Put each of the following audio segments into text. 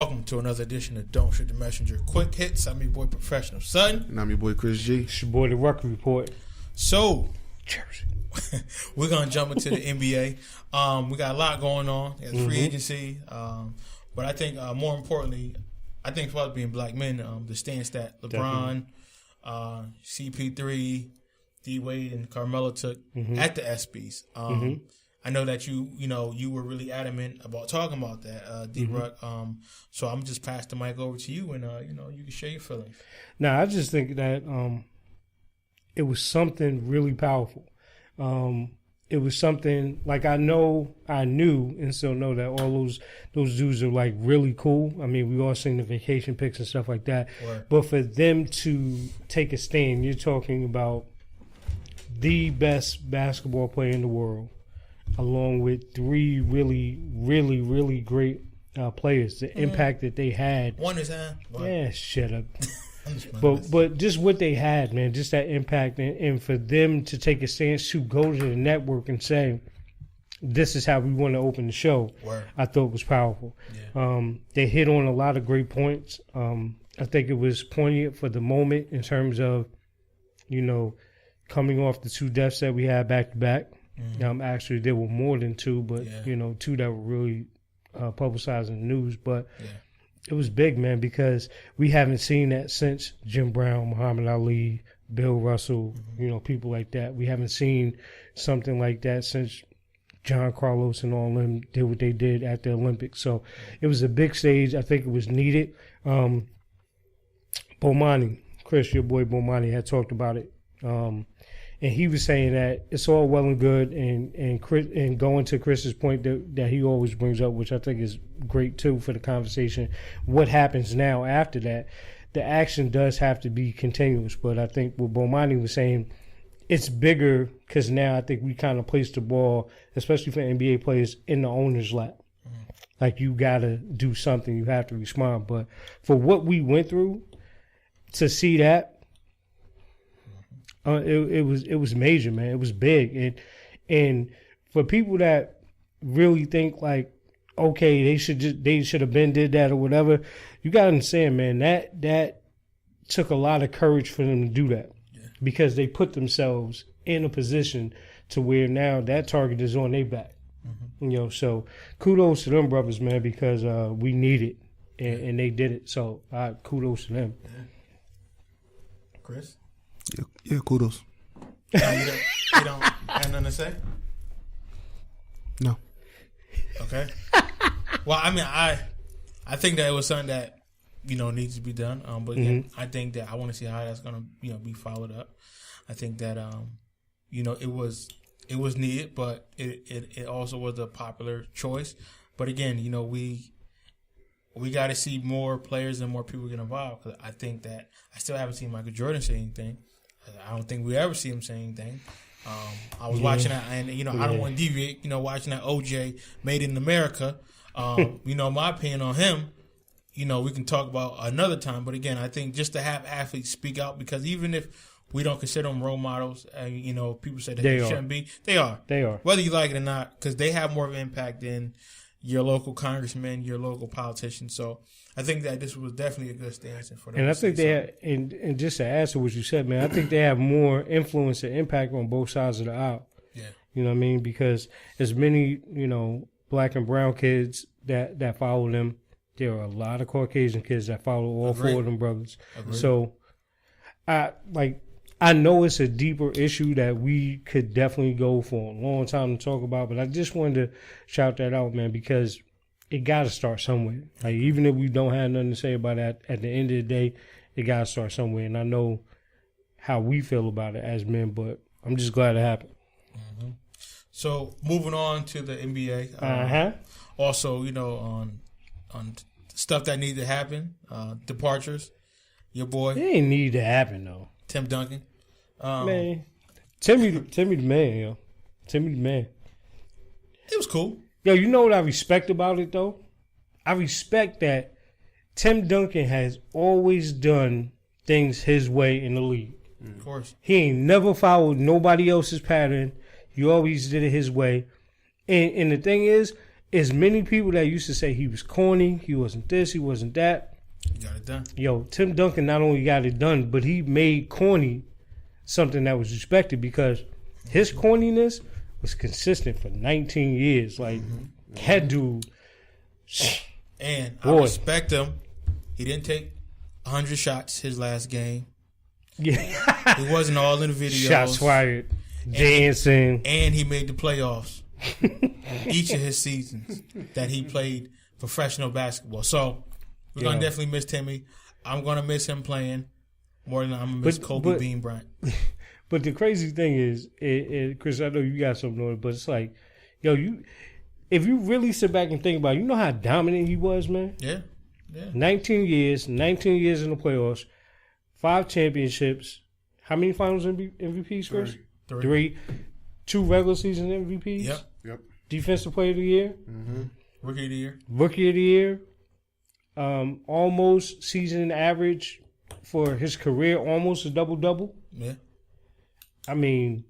Welcome to another edition of Don't Shoot the Messenger Quick Hits. I'm your boy Professional Son. And I'm your boy Chris G. It's your boy The Record Report. So, we're going to jump into the NBA. We got a lot going on. There's free agency. But I think more importantly, I think for us being black men, the stance that LeBron, CP3, D-Wade, and Carmelo took at the ESPYs. I know that you were really adamant about talking about that, D-Ruck. So I'm just pass the mic over to you, and you can share your feelings. Now, I just think that it was something really powerful. It was something like I knew, and still know that all those dudes are like really cool. I mean, we all seen the vacation pics and stuff like that. Right. But for them to take a stand, you're talking about the best basketball player in the world, along with three really, really, really great players. The impact that they had. One is that. Yeah, shut up. But just what they had, man, just that impact, and for them to take a stance to go to the network and say, this is how we want to open the show, I thought was powerful. Yeah. They hit on a lot of great points. I think it was poignant for the moment in terms of, coming off the two deaths that we had back to back. Actually, there were more than two, but, two that were really publicized in the news. But it was big, man, because we haven't seen that since Jim Brown, Muhammad Ali, Bill Russell, people like that. We haven't seen something like that since John Carlos and all them did what they did at the Olympics. So it was a big stage. I think it was needed. Bomani, Chris, your boy Bomani, had talked about it. And he was saying that it's all well and good, and going to Chris's point that he always brings up, which I think is great too for the conversation. What happens now after that? The action does have to be continuous, but I think what Bomani was saying, it's bigger because now I think we kind of place the ball, especially for NBA players, in the owner's lap. Like, you got to do something, you have to respond. But for what we went through, to see that, it was major, man. It was big, and for people that really think like, okay, they should have been did that or whatever, you gotta understand, man, that took a lot of courage for them to do that, because they put themselves in a position to where now that target is on their back. So kudos to them brothers, man, because we need it, and they did it. So kudos to them. Chris? Yeah, kudos. You don't have nothing to say? No. Okay. Well, I mean, I think that it was something that needs to be done. But again, I think that I want to see how that's gonna be followed up. I think that it was needed, but it also was a popular choice. But again, we got to see more players and more people get involved, because I think that I still haven't seen Michael Jordan say anything. I don't think we ever see him say anything. I was watching that, and I don't want to deviate. Watching that OJ Made in America. My opinion on him, we can talk about another time. But again, I think just to have athletes speak out, because even if we don't consider them role models, people say that they shouldn't be. They are. Whether you like it or not, because they have more of an impact than your local congressman, your local politician. So I think that this was definitely a good stance for them. And I think they have, and just to add to what you said, man, I think they have more influence and impact on both sides of the aisle. Yeah. You know what I mean? Because as many, black and brown kids that follow them, there are a lot of Caucasian kids that follow all four of them brothers. Agreed. So I know it's a deeper issue that we could definitely go for a long time to talk about, but I just wanted to shout that out, man, because it got to start somewhere. Like, even if we don't have nothing to say about that, at the end of the day, it got to start somewhere. And I know how we feel about it as men, but I'm just glad it happened. So moving on to the NBA. Also, on stuff that needed to happen, departures. Your boy. It ain't need to happen, though. Tim Duncan. Man. Timmy the man, yo. Timmy the man. It was cool. Yo, you know what I respect about it, though? I respect that Tim Duncan has always done things his way in the league. Of course. He ain't never followed nobody else's pattern. He always did it his way. And the thing is, as many people that used to say he was corny, he wasn't this, he wasn't that. He got it done. Yo, Tim Duncan not only got it done, but he made corny something that was respected because his corniness was consistent for 19 years. Like, that dude. And Boy. I respect him. He didn't take 100 shots his last game. Yeah. He wasn't all in the videos. Shots fired. Dancing. And he made the playoffs each of his seasons that he played professional basketball. So we're going to definitely miss Timmy. I'm going to miss him playing more than I'm going to miss Kobe Bean Bryant. But the crazy thing is, Chris, I know you got something on it, but it's like, yo, if you really sit back and think about it, you know how dominant he was, man? Yeah. 19 years in the playoffs, 5 championships. How many finals MVPs, Chris? 3. 2 regular season MVPs. Yep. Defensive Player of the Year. Mm-hmm. Rookie of the Year. Almost season average for his career, almost a double-double. Yeah. I mean,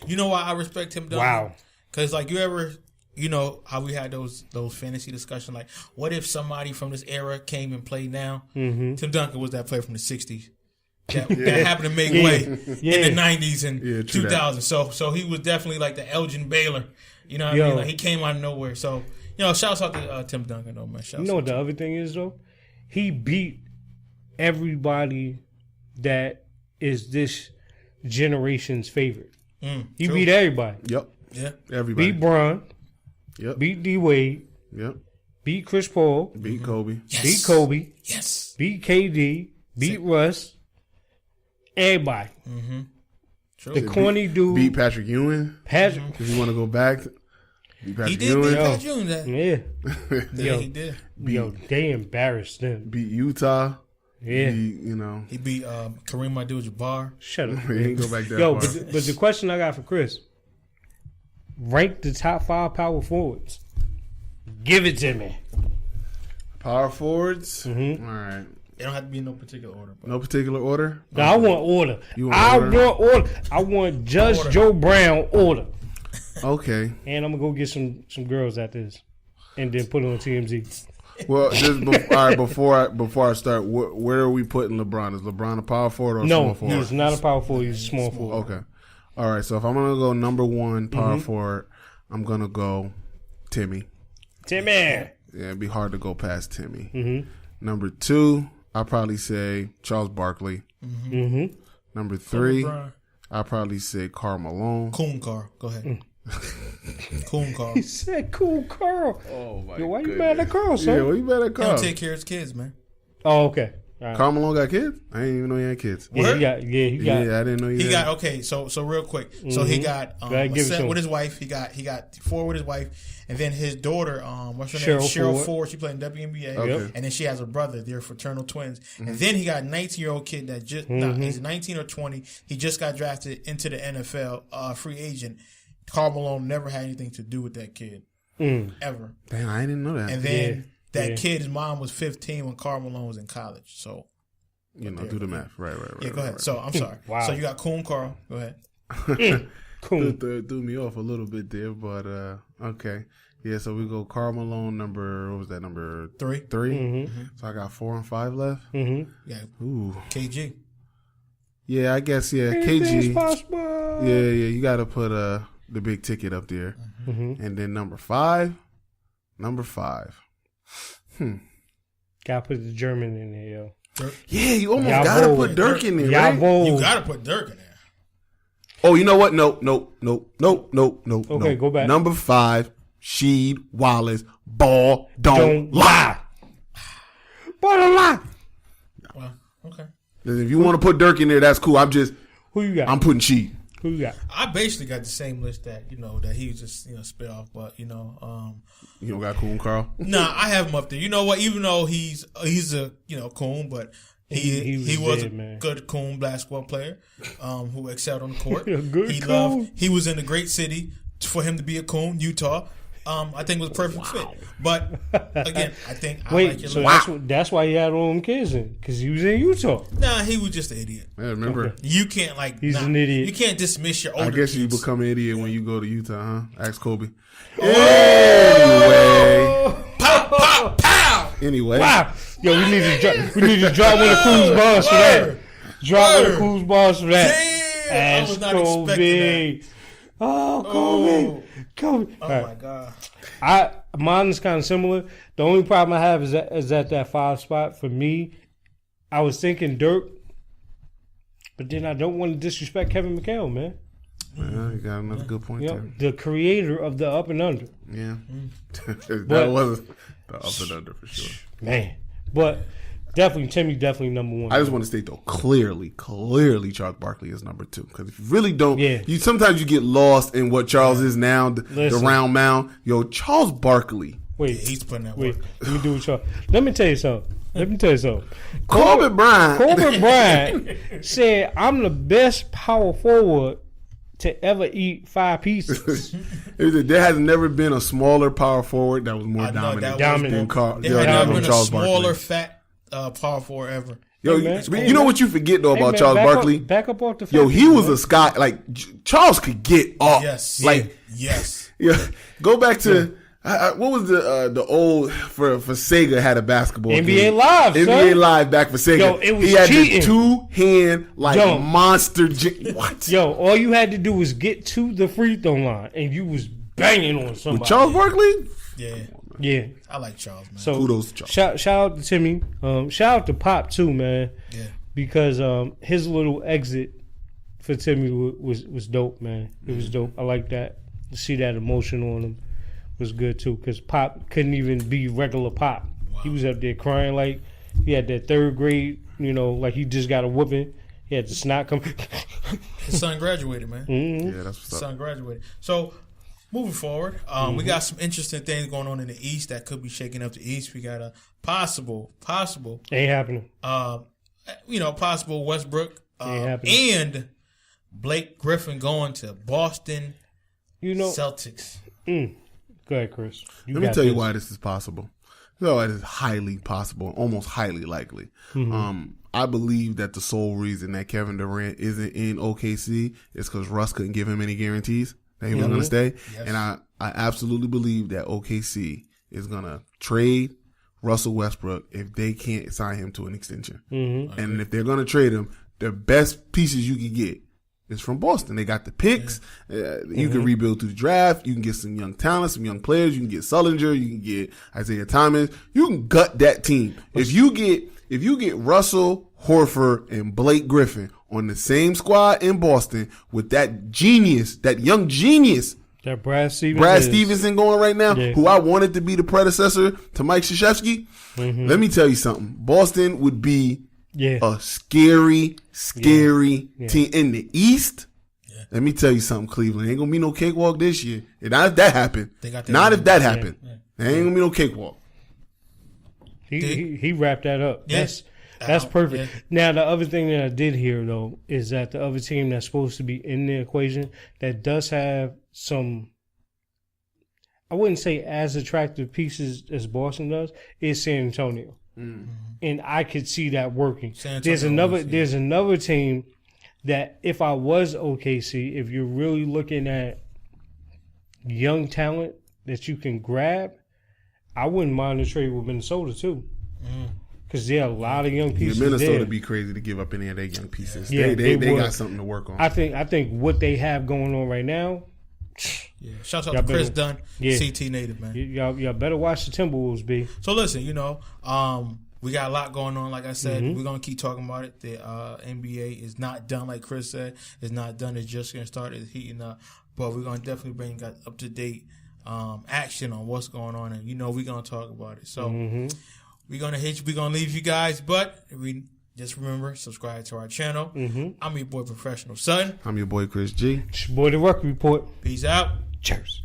you know why I respect him, though? Wow. Because, like, you know how we had those fantasy discussions, like, what if somebody from this era came and played now? Mm-hmm. Tim Duncan was that player from the 60s that happened to make way in the 90s and 2000s. So he was definitely like the Elgin Baylor. You know what I mean? Like, he came out of nowhere. So, you know, shouts out to Tim Duncan, though, man. You know what the other thing is, though? He beat everybody that is this generation's favorite. He beat everybody. Yep. Yeah. Everybody. Beat Bron. Yep. Beat D Wade. Yep. Beat Chris Paul. Beat Kobe. Yes. Beat Kobe. Yes. Beat KD. Beat Russ. Everybody. Mm-hmm. True. The corny dude. Beat Patrick Ewing. Patrick. If you want to go back, beat Patrick He did Ewing. beat Patrick Ewing. Yeah. He did. Yo, they embarrassed them. Beat Utah. Yeah. He beat Kareem Abdul-Jabbar. Shut up. he ain't go back that Yo, far. but the question I got for Chris: rank the top 5 power forwards. Give it to me. Power forwards. Mm-hmm. All right. It don't have to be in no particular order. No particular order. No, I want order. You want I order? want order. I want Judge Order. Joe Brown order. Okay. And I'm gonna go get some girls at this, and then put it on TMZ. Well, all right. Before I start, where are we putting LeBron? Is LeBron a power forward or a small No, forward? he's not a power forward. He's a small forward. Okay. All right. So if I'm gonna go number 1 power forward, I'm gonna go Timmy. Timmy. Yeah, it'd be hard to go past Timmy. Mm-hmm. Number 2, I'll probably say Charles Barkley. Mm-hmm. Number 3, I'll probably say Karl Malone. Coon Carl. Go ahead. Coon Carl. He said, "Cool, Carl." Oh my! Yo, why you mad at Carl, son? Yeah, why you mad at He Carl? don't take care of his kids, man. Oh, okay. All right. Karl Malone got kids? I didn't even know he had kids. Yeah, he got. Yeah, I didn't know He got okay. So real quick. So he got give it to him. with his wife. He got 4 with his wife, and then his daughter. What's her name? Cheryl Ford. She played in WNBA. Okay. And then she has a brother. They're fraternal twins. And then he got a 19-year-old kid that just he's 19 or 20. He just got drafted into the NFL, free agent. Karl Malone never had anything to do with that kid ever. Damn, I didn't know that. And then that kid, his mom was 15 when Karl Malone was in college. So. Do the math. Right. Yeah, go ahead. Right. So I'm sorry. Wow. So you got Coon Carl. Go ahead. Cool. Threw me off a little bit there, but okay. Yeah, so we go Karl Malone number 3. 3. Mm-hmm. So I got 4 and 5 left. Mm-hmm. Yeah. Ooh. KG. Yeah, I guess Anything's KG. possible. Yeah, you got to put the big ticket up there, and then number 5. Gotta put the German in there, yo. Yeah, you almost got to put Dirk in there, right? You got to put Dirk in there. Oh, you know what? No. Okay, go back. Number 5, Sheed Wallace. Ball don't lie. Ball don't lie. Well, okay. If you want to put Dirk in there, that's cool. Who you got? I'm putting Sheed. Who you got? I basically got the same list that that he was just spit off, but You don't got Coon Carl? Nah, I have him up there. You know what? Even though he's a coon, but he was a good coon basketball player who excelled on the court. He was in a great city for him to be a coon, Utah. I think was a perfect fit. But again, I think I Wait, like your so that's why he had all them kids in, because he was in Utah. Nah, he was just an idiot. Yeah, remember? Okay. You can't He's an idiot. You can't dismiss your older I guess you kids. become an idiot when you go to Utah, huh? Ask Kobe. Anyway. Pow, pow, pow. Anyway. Wow. Yo, we need to drop one of Cruz bars for that. Drop one of Cruz bars for that. Damn, I was not expecting that. Oh, Kobe. Kobe. Oh All my right. God. Mine is kind of similar. The only problem I have is at that 5 spot. For me, I was thinking Dirk, but then I don't want to disrespect Kevin McHale, man. Well, you got another good point there. The creator of the Up and Under. Yeah. That wasn't the up and under for sure. Man. But Timmy definitely number one. I just want to state though, clearly, Charles Barkley is number 2. Because if you really don't, you sometimes you get lost in what Charles is now, the round mound. Yo, Charles Barkley. Wait, he's putting that work. Let me do what y'all. Let me tell you something. Kobe Bryant said, "I'm the best power forward to ever eat 5 pieces." There has never been a smaller power forward that was more dominant than Charles Barkley. Smaller, fat power forward ever. Yo, you know what you forget though about Charles Barkley? Back up off the. Yo, he was a Scott. Like Charles could get up. Yes. Yes. Yeah. Go back to. What was the old for Sega had a basketball NBA game. Live, NBA son. Live back for Sega. Yo, it was he had cheating. the 2-hand monster. What? Yo, all you had to do was get to the free throw line, and you was banging on somebody. With Charles Barkley? Yeah. I like Charles, man. So kudos to Charles. Shout out to Timmy. Shout out to Pop too, man. Yeah. Because his little exit for Timmy was dope, man. It was dope. I like that. To see that emotion on him was good too, because Pop couldn't even be regular Pop. Wow. He was up there crying like he had that 3rd grade, like he just got a whooping. He had the snot come. His son graduated, man. Mm-hmm. Yeah, that's what's His up. son graduated. So moving forward, we got some interesting things going on in the East that could be shaking up the East. We got a possible ain't happening. Possible Westbrook ain't happening. and Blake Griffin going to Boston Celtics. Go ahead, Chris. Let me tell you why this is possible. No, it is highly possible, almost highly likely. Mm-hmm. I believe that the sole reason that Kevin Durant isn't in OKC is because Russ couldn't give him any guarantees that he was going to stay. Yes. And I absolutely believe that OKC is going to trade Russell Westbrook if they can't sign him to an extension. Mm-hmm. And if they're going to trade him, the best pieces you can get is from Boston. They got the picks. You can rebuild through the draft. You can get some young talent, some young players. You can get Sullinger. You can get Isaiah Thomas. You can gut that team. If you get Russell, Horford, and Blake Griffin on the same squad in Boston with that genius, that young genius, that Brad Stevenson going right now, who I wanted to be the predecessor to Mike Krzyzewski. Let me tell you something. Boston would be a scary team in the East. Yeah. Let me tell you something, Cleveland. Ain't gonna be no cakewalk this year. And not if that happened. Not if that happened. There ain't gonna be no cakewalk. He wrapped that up. Yeah. That's perfect. Yeah. Now the other thing that I did hear though is that the other team that's supposed to be in the equation that does have some, I wouldn't say as attractive pieces as Boston does, is San Antonio. Mm-hmm. And I could see that working. There's another team that if I was OKC, if you're really looking at young talent that you can grab, I wouldn't mind a trade with Minnesota too. Because there are a lot of young pieces Minnesota there. Be crazy to give up any of their young pieces. Yeah, they got something to work on. I think what they have going on right now. Yeah. Shout out to Chris Dunn, CT native, man. Y'all better watch the Timberwolves, B. So listen, we got a lot going on. Like I said, we're gonna keep talking about it. The NBA is not done, like Chris said. It's not done. It's just gonna start. It's heating up, but we're gonna definitely bring up to date action on what's going on, and we're gonna talk about it. So we're gonna we're gonna leave you guys, but just remember, subscribe to our channel. I'm your boy Professional Son. I'm your boy Chris G. It's your boy The Ruck Report. Peace out. Cheers.